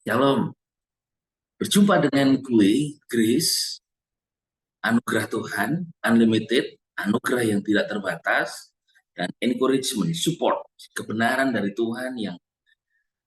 Shalom, berjumpa dengan gue, Grace, anugerah Tuhan, unlimited, anugerah yang tidak terbatas, dan encouragement, support, kebenaran dari Tuhan yang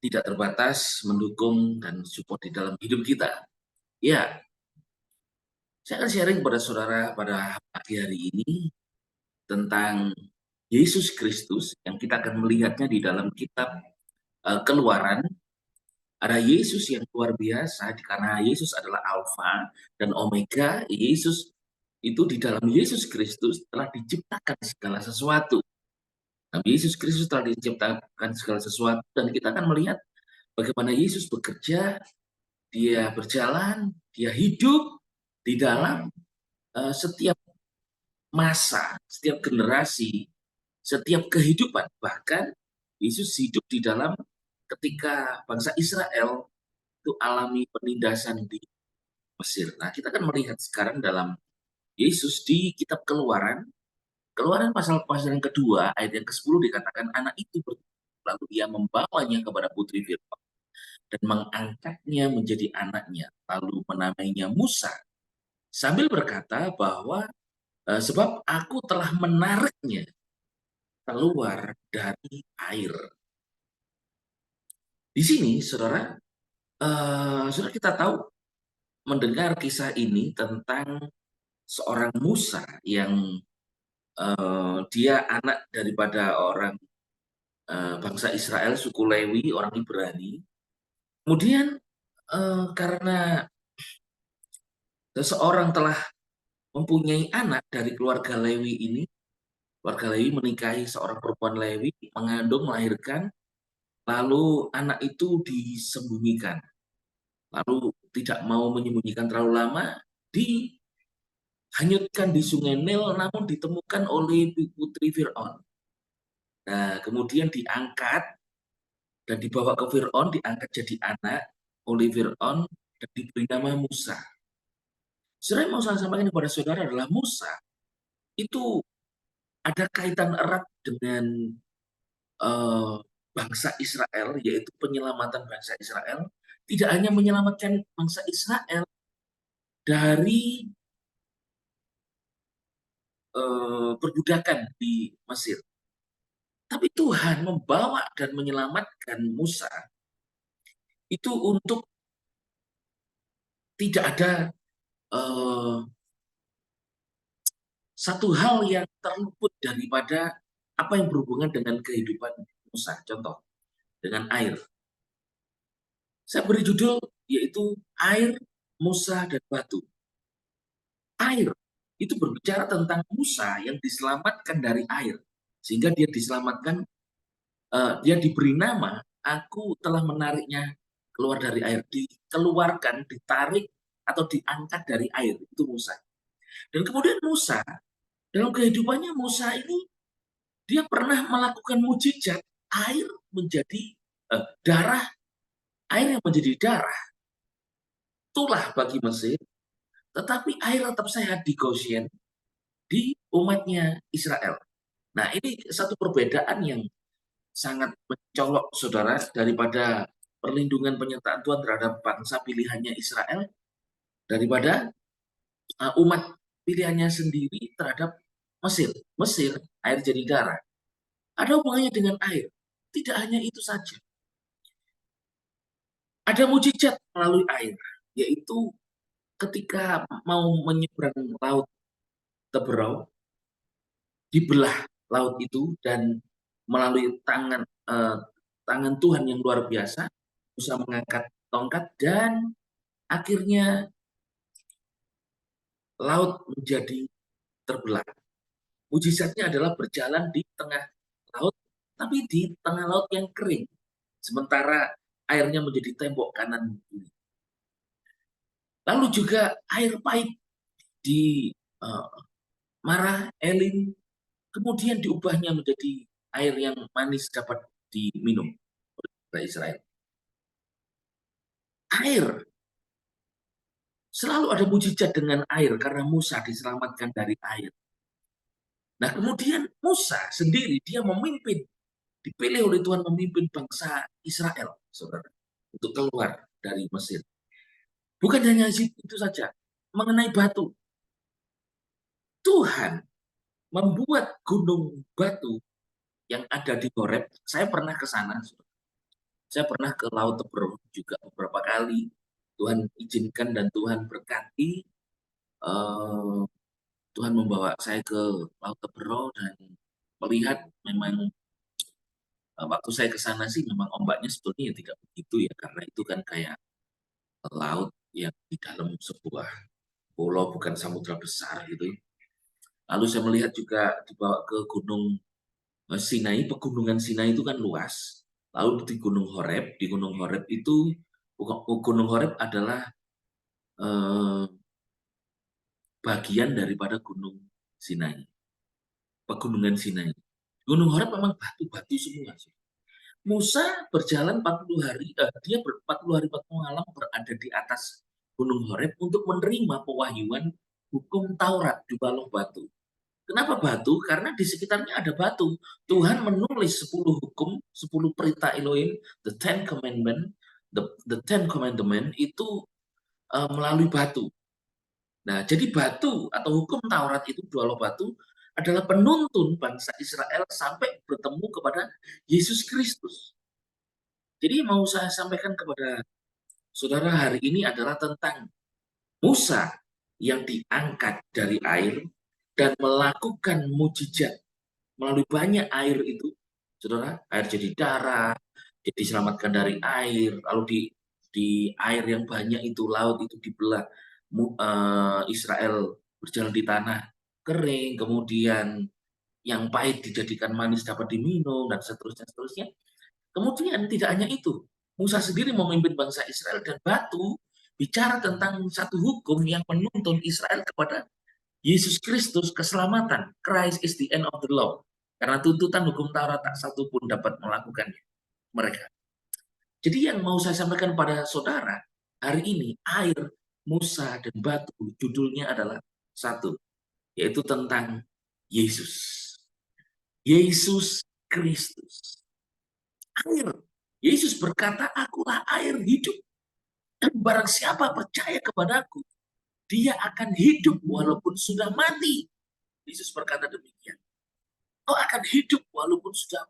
tidak terbatas, mendukung dan support di dalam hidup kita. Ya, saya akan sharing kepada saudara pada pagi hari ini tentang Yesus Kristus yang kita akan melihatnya di dalam kitab Keluaran. Ada Yesus yang luar biasa karena Yesus adalah Alfa dan Omega. Yesus itu di dalam Yesus Kristus telah diciptakan segala sesuatu. Dalam Yesus Kristus telah diciptakan segala sesuatu dan kita akan melihat bagaimana Yesus bekerja, dia berjalan, dia hidup di dalam setiap masa, setiap generasi, setiap kehidupan. Bahkan Yesus hidup di dalam ketika bangsa Israel itu alami penindasan di Mesir. Nah, kita akan melihat sekarang dalam Yesus di kitab Keluaran. Keluaran pasal yang kedua, ayat yang ke-10 dikatakan anak itu lalu ia membawanya kepada putri Firaun dan mengangkatnya menjadi anaknya, lalu menamainya Musa, sambil berkata bahwa sebab aku telah menariknya keluar dari air. Di sini, saudara, saudara kita tahu mendengar kisah ini tentang seorang Musa yang dia anak daripada orang bangsa Israel, suku Lewi, orang Ibrani. Kemudian karena seseorang telah mempunyai anak dari keluarga Lewi ini, keluarga Lewi menikahi seorang perempuan Lewi, mengandung, melahirkan, lalu anak itu disembunyikan. Lalu tidak mau menyembunyikan terlalu lama, dihanyutkan di sungai Nil, namun ditemukan oleh putri Fir'aun. Nah, kemudian diangkat dan dibawa ke Fir'aun, diangkat jadi anak oleh Fir'aun dan diberi nama Musa. Saudara yang mau saya sampaikan kepada saudara adalah Musa itu ada kaitan erat dengan uh, bangsa Israel, yaitu penyelamatan bangsa Israel. Tidak hanya menyelamatkan bangsa Israel dari perbudakan di Mesir, tapi Tuhan membawa dan menyelamatkan Musa itu untuk tidak ada uh, satu hal yang terluput daripada apa yang berhubungan dengan kehidupan Musa. Contoh, dengan air. Saya beri judul yaitu Air, Musa, dan Batu. Air itu berbicara tentang Musa yang diselamatkan dari air. Sehingga dia diselamatkan, dia diberi nama, aku telah menariknya keluar dari air. Dikeluarkan, ditarik, atau diangkat dari air. Itu Musa. Dan kemudian Musa, dalam kehidupannya Musa ini, dia pernah melakukan mujizat air menjadi darah, air yang menjadi darah, tulah bagi Mesir, tetapi air tetap sehat di Goshen, di umatnya Israel. Nah, ini satu perbedaan yang sangat mencolok, saudara, daripada perlindungan penyertaan Tuhan terhadap bangsa pilihannya Israel, daripada umat pilihannya sendiri terhadap Mesir. Mesir, air jadi darah. Ada hubungannya dengan air. Tidak hanya itu saja. Ada mujizat melalui air, yaitu ketika mau menyeberang laut Teberau, dibelah laut itu dan melalui tangan Tuhan yang luar biasa, bisa mengangkat tongkat dan akhirnya laut menjadi terbelah. Mujizatnya adalah berjalan di tengah laut, tapi di tengah laut yang kering. Sementara airnya menjadi tembok kanan kiri. Lalu juga air pahit di uh, Marah, Elim, kemudian diubahnya menjadi air yang manis dapat diminum oleh Israel. Air, selalu ada mujizat dengan air karena Musa diselamatkan dari air. Nah, kemudian Musa sendiri dia memimpin, dipilih oleh Tuhan memimpin bangsa Israel, saudara, untuk keluar. dari Mesir. Bukan hanya itu saja, mengenai batu. Tuhan membuat gunung batu yang ada di Horeb. Saya pernah ke sana. Saya pernah ke Laut Tebro juga beberapa kali. Tuhan izinkan dan Tuhan berkati. eh, Tuhan membawa saya ke Laut Tebro dan melihat memang waktu saya ke sana sih memang ombaknya sebetulnya ya tidak begitu ya, karena itu kan kayak laut yang di dalam sebuah pulau, bukan samudra besar gitu. Lalu saya melihat juga dibawa ke Gunung Sinai. Pegunungan Sinai itu kan luas. Lalu di Gunung Horeb itu, Gunung Horeb adalah eh, bagian daripada Gunung Sinai, Pegunungan Sinai. Gunung Horeb memang batu-batu semua sih. Musa berjalan 40 hari, dia 40 hari 40 malam berada di atas Gunung Horeb untuk menerima pewahyuan hukum Taurat di balong batu. Kenapa batu? Karena di sekitarnya ada batu. Tuhan menulis 10 hukum, 10 perintah Elohim, the Ten Commandment, the Ten Commandment itu melalui batu. Nah, jadi batu atau hukum Taurat itu, dua loh batu, adalah penuntun bangsa Israel sampai bertemu kepada Yesus Kristus. Jadi mau saya sampaikan kepada saudara hari ini adalah tentang Musa yang diangkat dari air dan melakukan mujizat melalui banyak air itu, saudara. Air jadi darah, jadi diselamatkan dari air, lalu di air yang banyak itu, laut itu dibelah, Israel berjalan di tanah kering, kemudian yang pahit dijadikan manis dapat diminum, dan seterusnya seterusnya. Kemudian tidak hanya itu, Musa sendiri memimpin bangsa Israel, dan batu bicara tentang satu hukum yang menuntun Israel kepada Yesus Kristus, keselamatan. Christ is the end of the law. Karena tuntutan hukum Taurat tak satu pun dapat melakukannya mereka. Jadi yang mau saya sampaikan pada saudara, hari ini air, Musa, dan batu, judulnya adalah satu, yaitu tentang Yesus. Yesus Kristus. Air. Yesus berkata, akulah air hidup. Dan barang siapa percaya kepadaku, dia akan hidup walaupun sudah mati. Yesus berkata demikian. Kau akan hidup walaupun sudah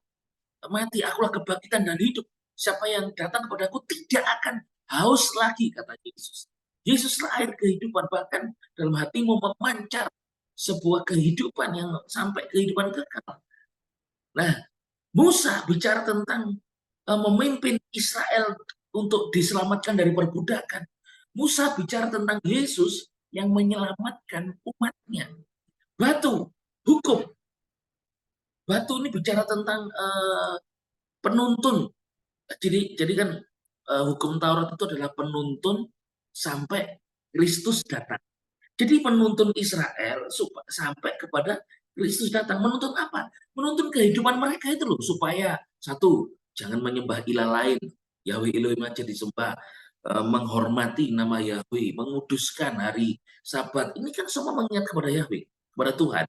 mati. Akulah kebangkitan dan hidup. Siapa yang datang kepadaku tidak akan haus lagi, kata Yesus. Yesuslah air kehidupan. Bahkan dalam hatimu memancar sebuah kehidupan yang sampai kehidupan kekal. Nah, Musa bicara tentang memimpin Israel untuk diselamatkan dari perbudakan. Musa bicara tentang Yesus yang menyelamatkan umatnya. Batu, hukum. Batu ini bicara tentang penuntun. Jadi kan hukum Taurat itu adalah penuntun sampai Kristus datang. Jadi penuntun Israel sampai kepada Kristus datang. Menuntun apa? Menuntun kehidupan mereka itu loh, supaya satu, jangan menyembah ilah lain. Yahweh Elohim aja disembah. Menghormati nama Yahweh, menguduskan hari Sabat. Ini kan semua mengingat kepada Yahweh, kepada Tuhan.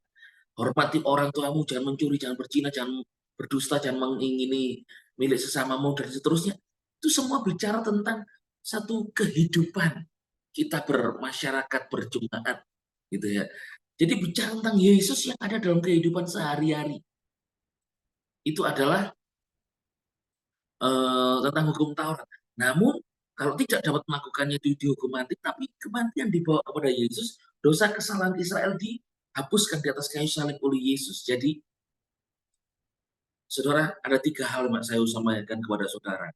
Hormati orang tuamu, jangan mencuri, jangan berzina, jangan berdusta, jangan mengingini milik sesamamu, dan seterusnya. Itu semua bicara tentang satu kehidupan kita bermasyarakat, berjemaat, gitu ya. Jadi bicara tentang Yesus yang ada dalam kehidupan sehari-hari. Itu adalah tentang hukum Taurat. Namun kalau tidak dapat melakukannya itu dihukum mati, tapi kematian dibawa kepada Yesus, dosa kesalahan Israel dihapuskan di atas kayu salib oleh Yesus. Jadi saudara, ada tiga hal yang saya sampaikan kepada saudara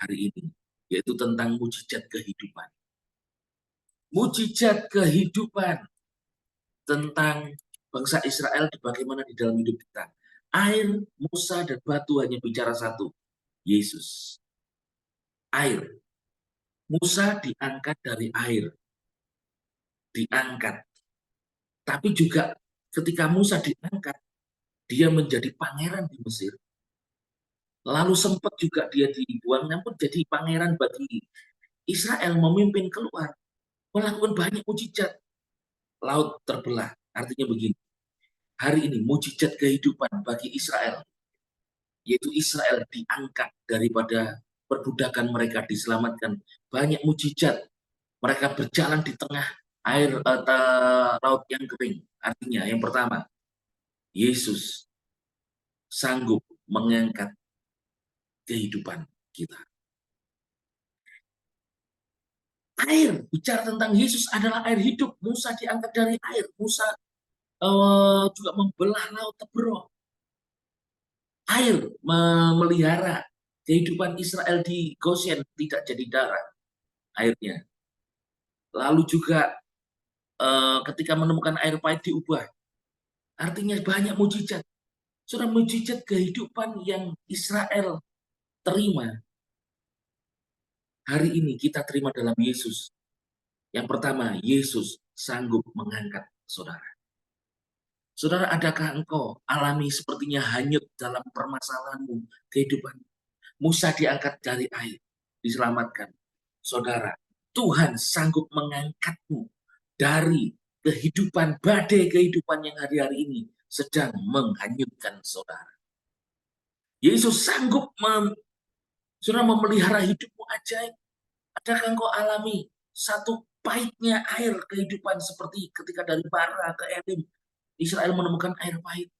hari ini, yaitu tentang mujizat kehidupan. Mujizat kehidupan tentang bangsa Israel bagaimana di dalam hidup kita. Air, Musa, dan batu hanya bicara satu, Yesus. Air. Musa diangkat dari air. Diangkat. Tapi juga ketika Musa diangkat, dia menjadi pangeran di Mesir. Lalu sempat juga dia dibuang, namun jadi pangeran bagi Israel, memimpin keluar, melakukan banyak mujizat. Laut terbelah, artinya begini. Hari ini mujizat kehidupan bagi Israel, yaitu Israel diangkat daripada perbudakan mereka diselamatkan. Banyak mujizat. Mereka berjalan di tengah air laut yang kering. Artinya yang pertama, Yesus sanggup mengangkat kehidupan kita. Air, bicara tentang Yesus adalah air hidup. Musa diangkat dari air. Musa juga membelah laut Teberau. Air memelihara kehidupan Israel di Goshen tidak jadi darah airnya. Lalu juga ketika menemukan air pahit diubah. Artinya banyak mujizat. Sudah mujizat kehidupan yang Israel terima. Hari ini kita terima dalam Yesus. Yang pertama, Yesus sanggup mengangkat saudara. Saudara, adakah engkau alami sepertinya hanyut dalam permasalahanmu, kehidupan? Musa diangkat dari air, diselamatkan. Saudara, Tuhan sanggup mengangkatmu dari kehidupan, badai kehidupan yang hari-hari ini sedang menghanyutkan saudara. Yesus sanggup saudara memelihara hidupmu ajaib. Adakah engkau alami satu pahitnya air kehidupan seperti ketika dari Bara ke Elim, Israel menemukan air pahit.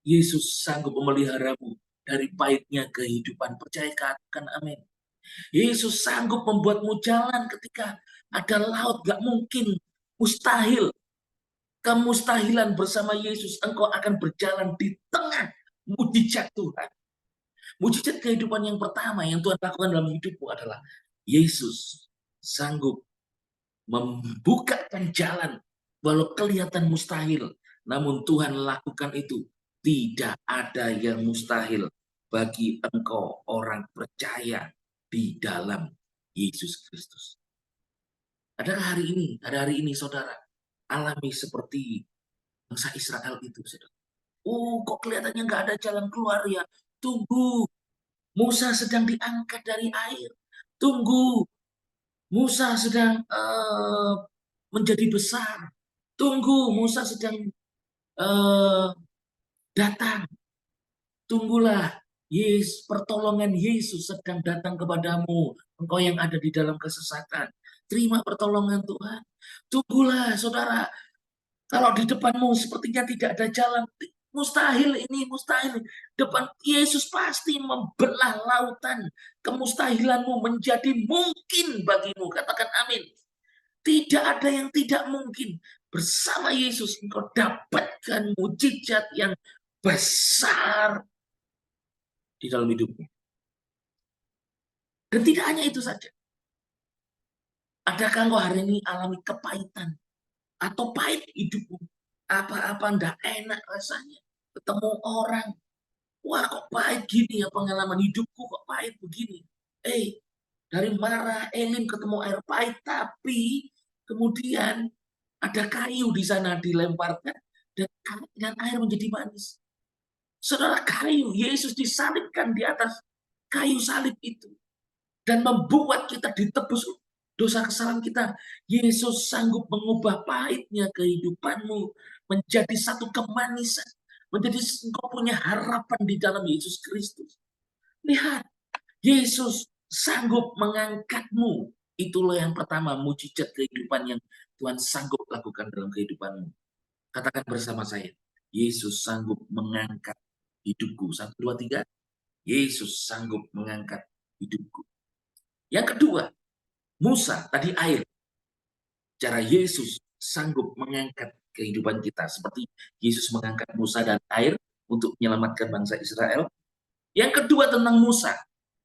Yesus sanggup memeliharamu dari pahitnya kehidupan. Percayakan, amin. Yesus sanggup membuatmu jalan ketika ada laut, gak mungkin, mustahil. Kemustahilan bersama Yesus, engkau akan berjalan di tengah mujizat Tuhan. Mujizat kehidupan yang pertama yang Tuhan lakukan dalam hidupmu adalah Yesus sanggup membukakan jalan walau kelihatan mustahil. Namun Tuhan lakukan itu. Tidak ada yang mustahil bagi engkau orang percaya di dalam Yesus Kristus. Adakah ada hari ini saudara alami seperti bangsa Israel itu, saudara? Kok kelihatannya nggak ada jalan keluar ya? Tunggu, Musa sedang diangkat dari air. Tunggu, Musa sedang menjadi besar. Tunggu, Musa sedang datang. Tunggulah, pertolongan Yesus sedang datang kepadamu. Engkau yang ada di dalam kesesatan. Terima pertolongan Tuhan. Tunggulah, saudara. Kalau di depanmu sepertinya tidak ada jalan, mustahil ini, mustahil. Depan Yesus pasti membelah lautan. Kemustahilanmu menjadi mungkin bagimu. Katakan amin. Tidak ada yang tidak mungkin. Bersama Yesus engkau dapatkan mujizat yang besar di dalam hidupmu. Dan tidak hanya itu saja. Adakah engkau hari ini alami kepahitan? Atau pahit hidupmu? Apa-apa enggak enak rasanya. Ketemu orang. Wah, kok pahit gini ya pengalaman hidupku, kok pahit begini. Dari Marah, Elim ketemu air pahit, tapi kemudian ada kayu di sana dilemparkan dan air menjadi manis. Saudara, kayu, Yesus disalibkan di atas kayu salib itu. Dan membuat kita ditebus dosa kesalahan kita. Yesus sanggup mengubah pahitnya kehidupanmu menjadi satu kemanisan. Menjadi engkau punya harapan di dalam Yesus Kristus. Lihat, Yesus sanggup mengangkatmu. Itulah yang pertama, mujizat kehidupan yang Tuhan sanggup lakukan dalam kehidupanmu. Katakan bersama saya, Yesus sanggup mengangkat hidupku. 1, 2, 3. Yesus sanggup mengangkat hidupku. Yang kedua, Musa, tadi air. Cara Yesus sanggup mengangkat kehidupan kita. Seperti Yesus mengangkat Musa dan air untuk menyelamatkan bangsa Israel. Yang kedua tentang Musa.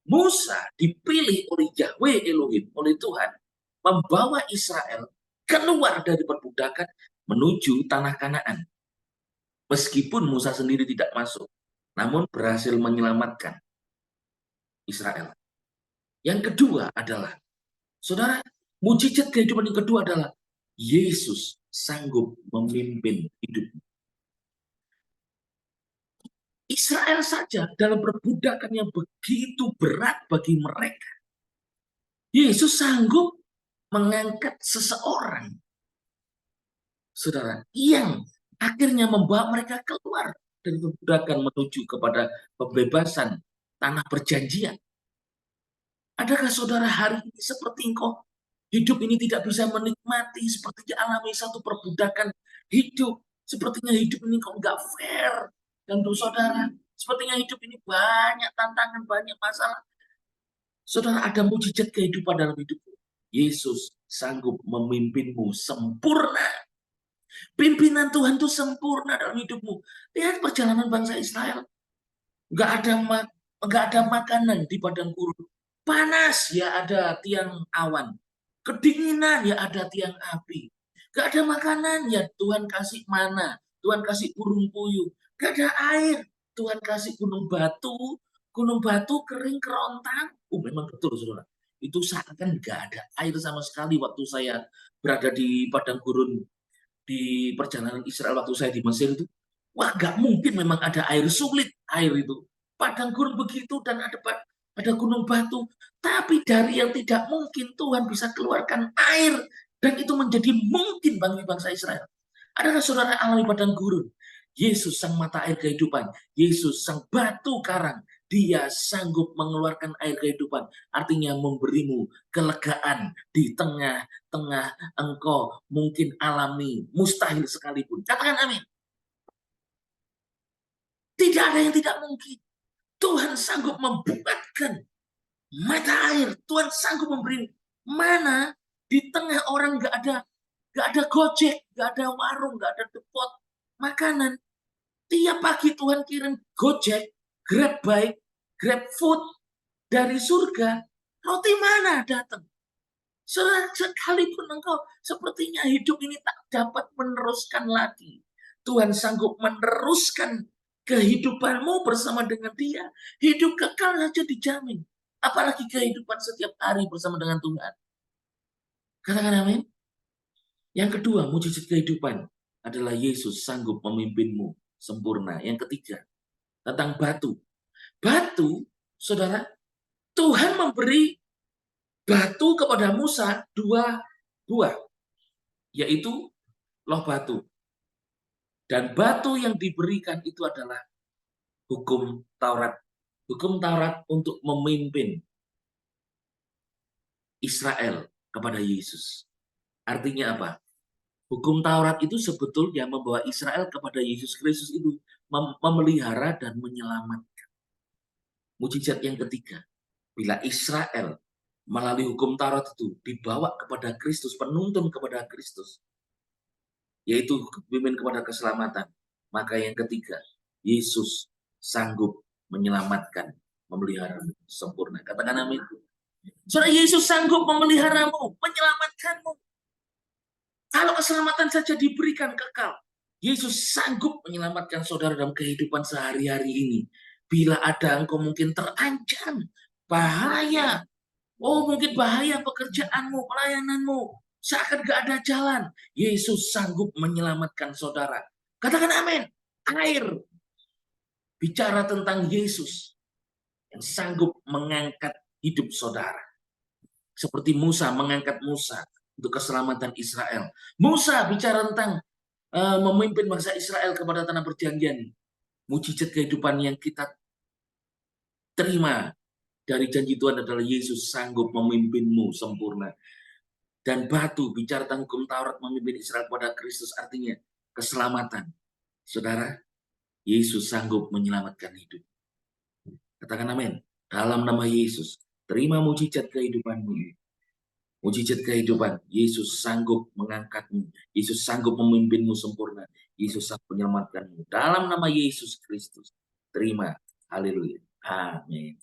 Musa dipilih oleh Yahweh Elohim, oleh Tuhan, membawa Israel keluar dari perbudakan menuju tanah Kanaan. Meskipun Musa sendiri tidak masuk, namun berhasil menyelamatkan Israel. Yang kedua adalah, saudara, mujizat kehidupan yang kedua adalah Yesus sanggup memimpin hidupmu. Israel saja dalam perbudakan yang begitu berat bagi mereka, Yesus sanggup mengangkat seseorang, saudara, yang akhirnya membawa mereka keluar dari perbudakan menuju kepada pembebasan tanah perjanjian. Adakah saudara hari ini seperti engkau hidup ini tidak bisa menikmati, sepertinya alami satu perbudakan hidup, sepertinya hidup ini kok nggak fair, dan untuk saudara, sepertinya hidup ini banyak tantangan, banyak masalah. Saudara, ada mujizat kehidupan dalam hidupmu. Yesus sanggup memimpinmu sempurna. Pimpinan Tuhan itu sempurna dalam hidupmu. Lihat perjalanan bangsa Israel. Nggak ada nggak ada makanan di padang gurun. Panas ya ada tiang awan. Kedinginan ya ada tiang api. Nggak ada makanan ya Tuhan kasih mana. Tuhan kasih burung puyuh. Nggak ada air. Tuhan kasih gunung batu. Gunung batu kering kerontang. Memang betul saudara. Itu seakan nggak ada air sama sekali waktu saya berada di padang gurun di perjalanan Israel waktu saya di Mesir itu. Wah, nggak mungkin memang ada air, sulit air itu. Padang gurun begitu dan ada gunung batu. Tapi dari yang tidak mungkin Tuhan bisa keluarkan air. Dan itu menjadi mungkin bagi bangsa Israel. Adakah saudara alami padang gurun? Yesus sang mata air kehidupan. Yesus sang batu karang. Dia sanggup mengeluarkan air kehidupan. Artinya memberimu kelegaan di tengah-tengah engkau mungkin alami mustahil sekalipun. Katakan amin. Tidak ada yang tidak mungkin. Tuhan sanggup membuatkan mata air. Tuhan sanggup memberi mana di tengah orang nggak ada Gojek, nggak ada warung, nggak ada depot makanan. Tiap pagi Tuhan kirim Gojek, Grab Bike, Grab Food dari surga. Roti mana datang? Sekalipun engkau sepertinya hidup ini tak dapat meneruskan lagi. Tuhan sanggup meneruskan kehidupanmu bersama dengan Dia. Hidup kekal saja dijamin. Apalagi kehidupan setiap hari bersama dengan Tuhan. Katakan amin. Yang kedua, mujizat kehidupan adalah Yesus sanggup memimpinmu sempurna. Yang ketiga, tentang batu. Batu, saudara, Tuhan memberi batu kepada Musa dua buah, yaitu loh batu. Dan batu yang diberikan itu adalah hukum Taurat. Hukum Taurat untuk memimpin Israel kepada Yesus. Artinya apa? Hukum Taurat itu sebetulnya membawa Israel kepada Yesus Kristus itu memelihara dan menyelamatkan. Mujizat yang ketiga, bila Israel melalui hukum Taurat itu dibawa kepada Kristus, penuntun kepada Kristus, yaitu pimpin kepada keselamatan. Maka yang ketiga, Yesus sanggup menyelamatkan, memelihara sempurna. Katakan amin. Saudara, Yesus sanggup memeliharamu, menyelamatkanmu. Kalau keselamatan saja diberikan kekal, Yesus sanggup menyelamatkan saudara dalam kehidupan sehari-hari ini. Bila ada engkau mungkin terancam, bahaya, mungkin bahaya pekerjaanmu, pelayananmu, seakan gak ada jalan. Yesus sanggup menyelamatkan saudara. Katakan amin. Air. Bicara tentang Yesus yang sanggup mengangkat hidup saudara. Seperti Musa mengangkat Musa untuk keselamatan Israel. Musa bicara tentang memimpin bangsa Israel kepada tanah perjanjian. Mujizat kehidupan yang kita terima dari janji Tuhan adalah Yesus sanggup memimpinmu sempurna. Dan batu bicara tentang hukum Taurat memimpin Israel pada Kristus, artinya keselamatan. Saudara, Yesus sanggup menyelamatkan hidup. Katakan amin. Dalam nama Yesus, terima mujizat kehidupanmu. Mujizat kehidupan, Yesus sanggup mengangkatmu. Yesus sanggup memimpinmu sempurna. Yesus sanggup menyelamatkanmu. Dalam nama Yesus Kristus, terima. Haleluya. Amin.